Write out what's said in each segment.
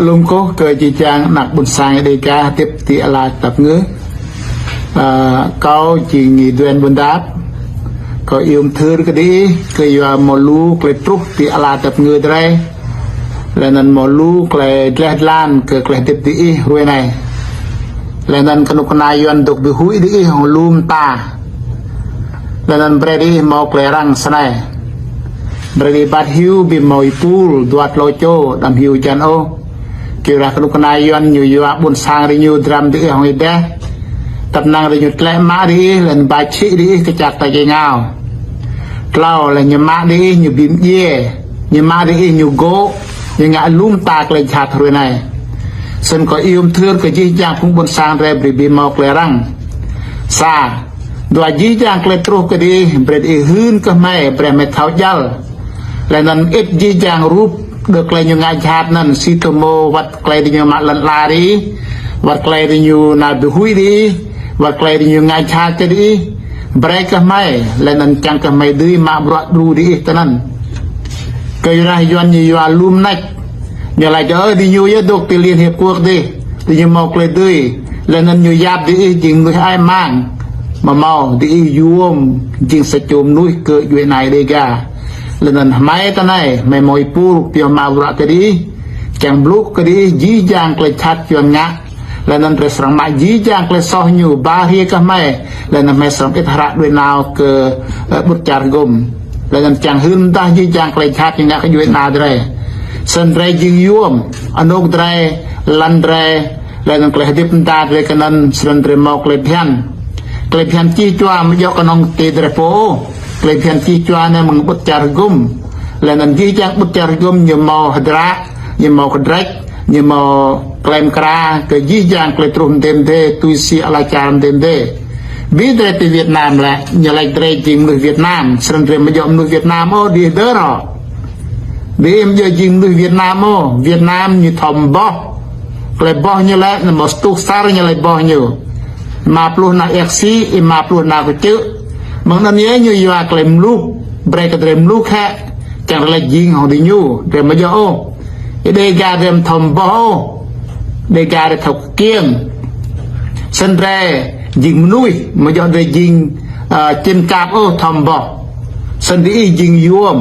ลุงก็เกิดจีจางหนักบุญสร้างเดกาเทียบตีอะไรตับเงื้อเขาจีงีเดือนบุญดับก็อิมถือก็ดีก็อยู่มอลูกเลยทุกตีอะไรตับเงื้อได้แล้วนั้นมอลูกเลยแร่ล้านเกิดเลยเทียบตีรวยในแล้วนั้นขนมนายยนตกบิหุยดีของลุมตาแล้วนั้นเบรดีมอกเลยรังสไนเบรดีบัดฮิวบิมอยปูลดวดโลโจดำฮิวจันโอเกี่ยวกับลูกนายยนอยู่บุญสร้างรีนิวดรัมดีของอิเดตำนานรีนิวแกลมาดีเล่นบาชิดีกระจัดตะเกียงเอาเล่าเล่นยมาดีอยู่บิมเย่ยมาดีอยู่โกยังงะลุ่มตากเลยชาทรวยในส่วนก็อิมเถื่อนก็ยี่จางพุ่งบุญสร้างเรบริบิมอกเลยรังซาโดยยี่จางเกลตรุกก็ดีเบรดอีหืนก็ไม่เบรดไม่เท้ายัลและนั้นเอ็ดยี่จางรูปเด็กเลยยังไงชาตินั้นสิโตโมวัดไกลดิญมาลันลาดีวัดไกลดิญนาดุหุยดีวัดไกลดิญยังไงชาติดีเบรก็ไม่และนั้นจังก็ไม่ดีมาบรัดดูดีตอนนั้นก็ยังไงย้อนยี่ว่าลุ่มนักอย่างไรจะดิญยดกตีเลียนเห็บพวกดีดิญมอกเลยดีและนั้นอยู่ยาบดีจริงด้วยไอ้มั่งมาเมาดียวมจริงสะจมนุ้ยเกิดอยู่ในเดกาแล้วนั้นไม่ตอนไหนไม่มอยปูเปียวมาบุระก็ดีจังบลุกก็ดียี่จางกเลยชัดจวนงะแล้วนั้นเรื่องสมัยยี่จางกเลยซ้อนอยู่บาเฮียก็ไม่แล้วนั้นไม่สมอิทธิระด้วยนาวเกิดบุตรจารกรมแล้วนั้นจังหืนตายี่จางกเลยชัดอย่างงะก็อยู่ในนาด้วยสันไรยิงยวมอนุกไรลันไรแล้วนั้นกเลยดิบตาด้วยกันนั้นสันไรมอกเลยเพียนกเลยเพียนจี้จัวไม่ยกกันองตีดระโปกลายเป็นที่จวนมึงบุตรจารกุมและนั่นที่จังบุตรจารกุมยมอหดระยมอกระดกยมอกลายกราก็ยี่จังกลายตรงเต็มเดตุสีอะไรจารเต็มเดบิดเรติเวียดนามแหละยังไงเดรจิงมือเวียดนามสนเรมยอมมือเวียดนามโอ้ดีเด้อหรอดีมจะยิงมือเวียดนามโอ้เวียดนามอยู่ทอมบ่กลายบ่ยังไงนั่นมสตุกซาร์ยังไงบ่อยู่มาปลุกนาเอ็กซีมาปลุกนากระจื้อบางนั้นเนี้ยอยู่ว่าเกลมลูกเบรกเกลมลูกแค่จังเลยยิงของดิญูเริ่มมาเยอะเดกาเริ่มทอมบ่เดกาเริ่มถกเกี้ยงสันเรยิงนุ้ยมาเยอะเลยยิงจินกาบทอมบ่สันดียิงยวม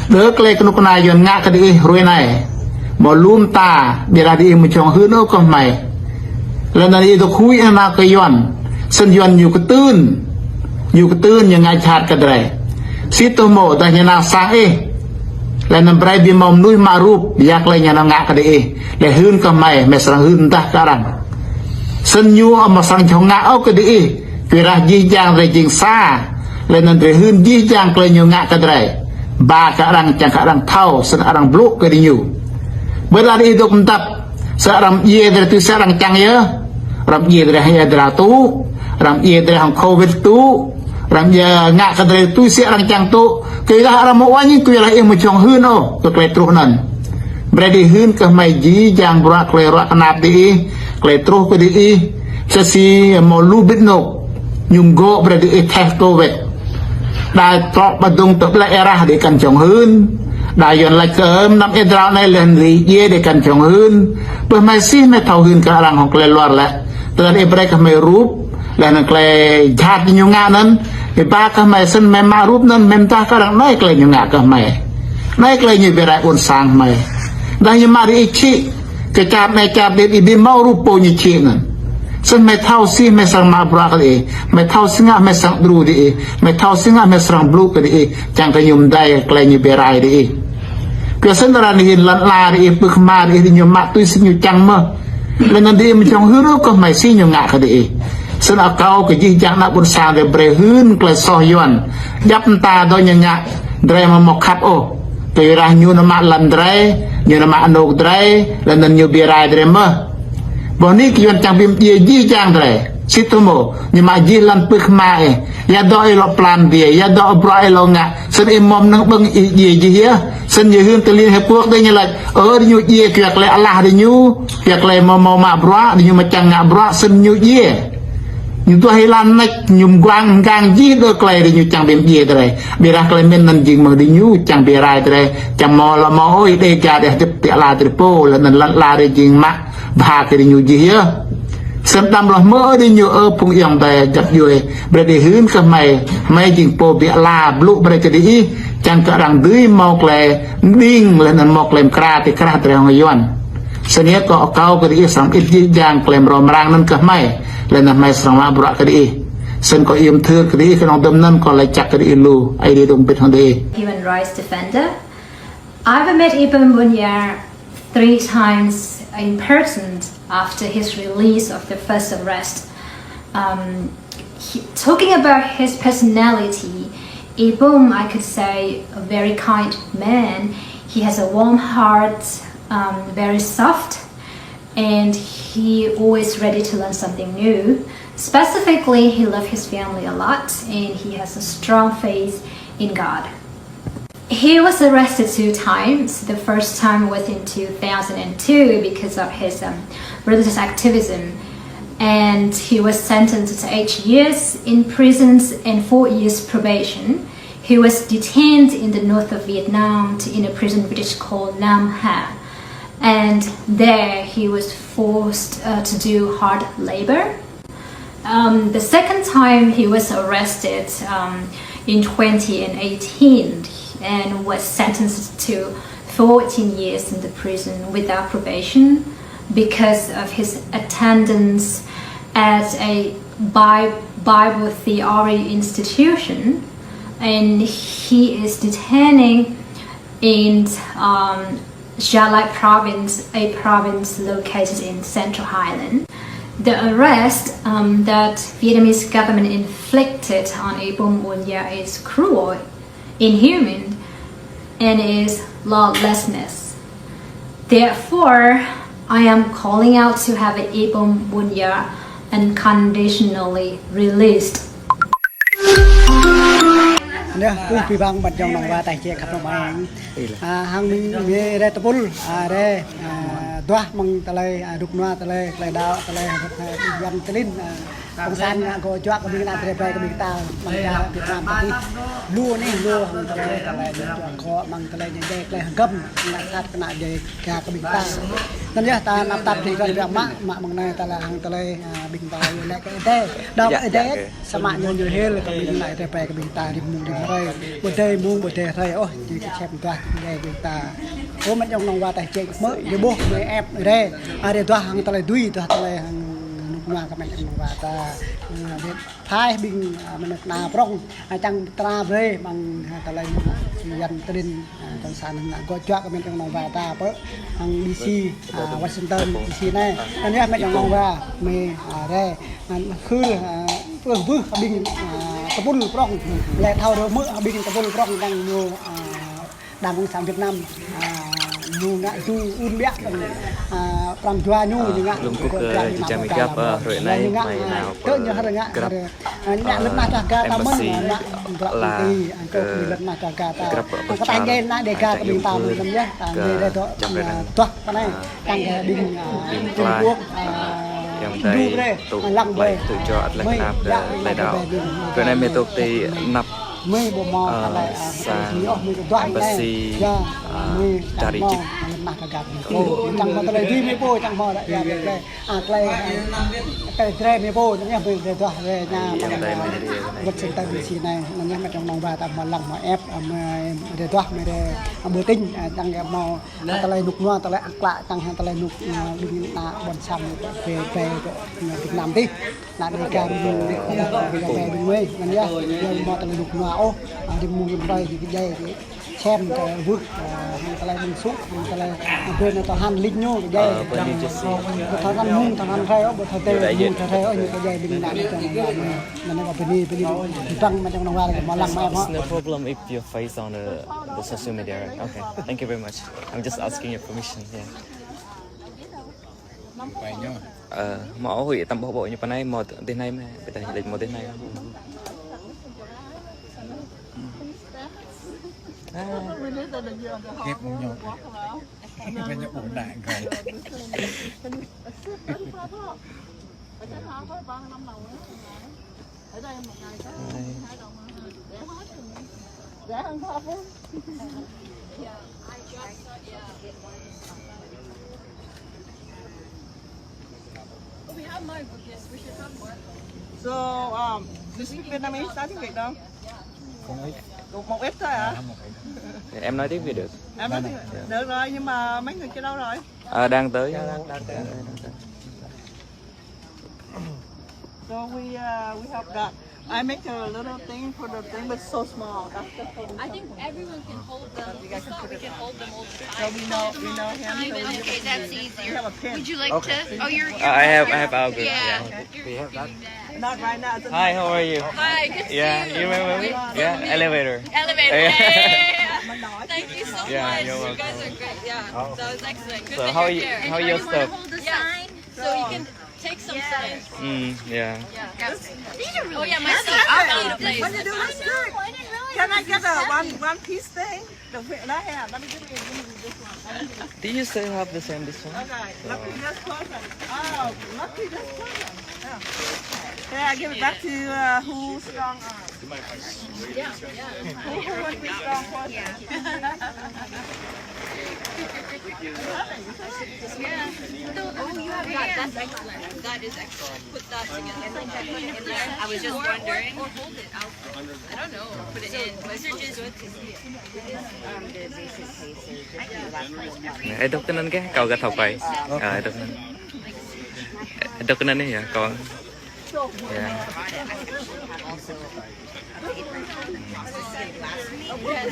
เด็กเล็กนุกนายยนงะคดีรวยในมาลุ่มตาเดี๋ยวดีมันชงหื้นก็ไม่แล้วนั่นอีตัวคุยมากยอนสันยอนอยู่กระตื้นอยู่กระตื้นยังไงชาติกันได้สิตัวโมแต่ยังนาสาและนำไปบิมอมนุยมารูปอยากเลยยังนางะกันได้และหื้นก็ไม่สังหื้นตาการันสัญญูเอามาสังชงงะเอาก็ดีเวลายี่จางเลยจิงซาและนั่นเลยหื้นยี่จางเลยยังงะกันได้บาการังจังการังเท่าสันการังบลุกก็ดีอยู่เวลาดีดมตับสัการังเย่dari tuสัการังจังเยอะรำเย่dariให้dari tuรำเย่dariของโควิดtu ramnya ngak kadre tu si orang cang tu kira orang mau wani kira yang macam hun oh tu kletruh nan berarti hun ke mai ji jang berak klerak kenap di kletruh ke di sesi mau lubit no nyunggo berarti teh covid dah trok badung tu bela erah di kancung hun dah yon lai kem nam edrau nai len li ye di kancung hun ber mai si mai tau hun ke orang hong kle luar lah dan ibrek ke mai rup dan kle jat nyunga nan ba ka mai sen mai ma rup nan mem ta ka rang nai kle nyunga ka mai nai kle nyi berai un sang mai dan yi mari ichi ke chap nai chap de bi mau rup po nyi chi nan sen mai thau si mai sang ma bra ka e mai thau singa mai sang dru di e mai thau singa mai sang blu ka di e chang ka nyum dai kle nyi berai di e ke sen ra ni lan la di e puk ma di e nyum ma tu sin nyu chang ma le nan di mi chong huru ko mai si nyunga ka di eสนากาวก็ยิ่งจังนักบุญสร้างเดบรหืนกลายซอยยวนยับตาโดยยังงะเดรมาหมกขับโอตัวราญูนมาลันเดรยูนมาอนุกเดรและนันยูบีรายเดรมาบนนี้กิยวนจังบิมยี่ยี่จังเดรสิทุโมยมายี่ลันปึกมาเอยาดอยลปลานเดียยาดอยบรายลงะสันอิมอมนังบังยี่ยี่เฮียสันยูหืนตะลีให้พวกได้ยังไงยูยี่เกียกเลยอัลลาห์ดิยูเกียกเลยมาบราดิยูมาจังงะบราสันยูยี่ nhưng tôi hay làm nách nhung quang gang gì đôi clay đi như chẳng biết gì đây bị ra clay mình nên dừng mà đi nhu chẳng bị rai đây chẳng mò là mò ôi đây cả để tiếp tiệt la từ po là nên la đi dừng mắt và cái đi nhu gì á sân đâm là mỡ đi nhu ở phùng yong đây chặt vui bây đi hướng cái mày dừng po bị la lụ bây cái đi chẳng cả rằng dưới mọc lại điên lên nên mọc lên kra thì kra từ người Yuan sân nhớ có cao cái đi sống ít gì giang claim ròm rang nên cái mày lên làm mai sang mà bữa cái đi sân có im thưa cái đi cái nông tâm nên còn lại chặt cái đi lu ai đi đồng biết hàng đi. Human rights defender. I've met Ibn Bunya 3 times in person after his release of the first arrest. Talking about his personality, Ibn, I could say, a very kind man. He has a warm heart, very soft, and he always ready to learn something new. Specifically, he loved his family a lot, and he has a strong faith in God. He was arrested 2 times. The first time was in 2002 because of his religious activism, and he was sentenced to 8 years in prison and 4 years probation. He was detained in the north of Vietnam in a prison which is called Nam Ha. And there he was forced to do hard labor. The second time he was arrested in 2018 and was sentenced to 14 years in the prison without probation because of his attendance at a Bible theory institution, and he is detained in JRAI province, a province located in Central Highland. The arrest that Vietnamese government inflicted on Ibn Bunya is cruel, inhuman, and is lawlessness. Therefore, I am calling out to have Ibn Bunya unconditionally released. Nè, tôi bị băng bật trong lòng và tài chế khắp trong anh hàng mình về đây tập bul đây doa mong tali đục noa tali lại đào tali gần telin ông san có chọn cái mình làm cái cái mình ta bằng cái Việt Nam tapi lua này lua tali khó bằng tali những cái cái hàng gầm lại sát cái này về cái mình ta nên nhá ta nạp tập thì cái việc mạ bằng này ta là hàng tali bình ta lại cái đây đâu cái đấy sama nhiều hết là cái mình lại cái mình ta đi mua đi đây buổi tây đây ôi chỉ cái xem toàn đây mình ta ôi mình trong lòng và tài chế mới để bố để ép ở đây để toàn hàng ta lại đuôi ta lại hàng nục các bạn trong và ta thái bình mình được nào prong chẳng tra về bằng ta lại dần ta đến trong sàn có chọn các bạn trong lòng và ta bớt hàng DC Washington DC này anh nhé mình trong lòng và mình đây khứ vương bình tập bul prong lại thao đó mỡ bình tập bul prong đang nhiều đàn công sản Việt Nam nhu ngã chu un bẹt làm chua nhu như ngã chăm gặp rồi này mày nào cỡ như hai ngã ngã lớn mà cả ta mất là lớn mà cả ta có tay nghe na để cả bình tàu mình nhé về đây đó toa cái này đang bình Trung Quốc yang đây tụ lại tự cho Atlantic lại đảo cái này mình tụ thì nạp mây bộ mò lại embassy cari chip chẳng mà tây duy mấy bố chẳng mò lại đây cái tre mấy bố nhá về về tòa về nhà vật sinh tại vị trí này nó nhá mà trong lòng và tạm mà lòng mà ép để tòa mà để bữa tinh chẳng em mò tây nục noa tây ác lạ chẳng hàng tây nục đừng là bẩn xăm về Việt Nam đi là để cả về bên quê nó nhá mò tây nục noa ô đi mua bên đây thì cái dây cái xem cái vứt cái này mình xúc cái này bên tao han linh nhô cái dây tao han mung tao han ray ó tao tê mung tao ray ó như cái dây bên này trong mình nó có bên đi trăng mà trong ngoài mà làm em á. No problem if you face on the social media. Okay, thank you very much. I'm just asking your permission. Yeah. Mỏ hủy tầm bộ như bên này một tên này mà bây giờ lịch một tên này. Ghép một nhột bên nhột ổn đại rồi So, you speak Vietnamese, nói tiếng Việt không? Một ít thôi hả? Em nói tiếng Việt được. Em nói tiếng Việt. Được rồi, nhưng mà mấy người kia đâu rồi? Đang tới. So we have got. I make a little thing for the thing, but so small. That's the whole. I think everyone can hold them. I thought we can hold them all the So time. we know him. So we Okay, that's we easier. have a pin. Would you like to? Oh, you're. I have our group. Yeah. Yeah. You're doing that. Not right now. It's Hi, how are you? Hi, good to Yeah, see you remember me? Yeah, elevator. Elevator. Yeah. Yeah. Thank you so Yeah, much. you're You welcome. guys are great. Yeah, that was excellent. Good So that how are you're you? here. How are your stuff? Yeah. So you can take some signs. Yeah. These are really. Oh yeah, my stuff. I'll need a place. What you do is good. Can I get a one piece thing? The I have. Let me give you this one. Do you still have the same this one? Okay. Lucky this person. Oh, lucky this person. Yeah. Okay, I give it back to who's strong arm. Yeah. Who would be strong person? Yeah. Oh, you have got that's excellent. That is excellent. Put that together. In there. I was just wondering. Or hold it out. I don't know. Put it in. Messages. Ito kanan ke? Kau gak tahu pai? Ito kanan. Ito kanan ni ya, kau. Ya. Yes.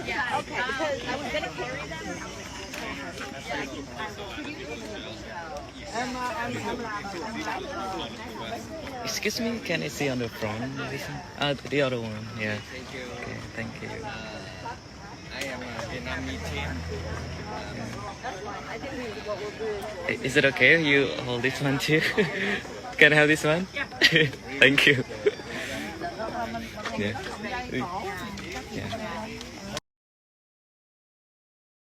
Yeah. Okay. Because I was gonna carry them. Excuse me, can I see on the front? The other one. Yeah. Okay, thank you. I am a Vietnamese team. Is it okay if you hold this one too? Can I have this one? Yeah. Thank you. Yeah. Yeah.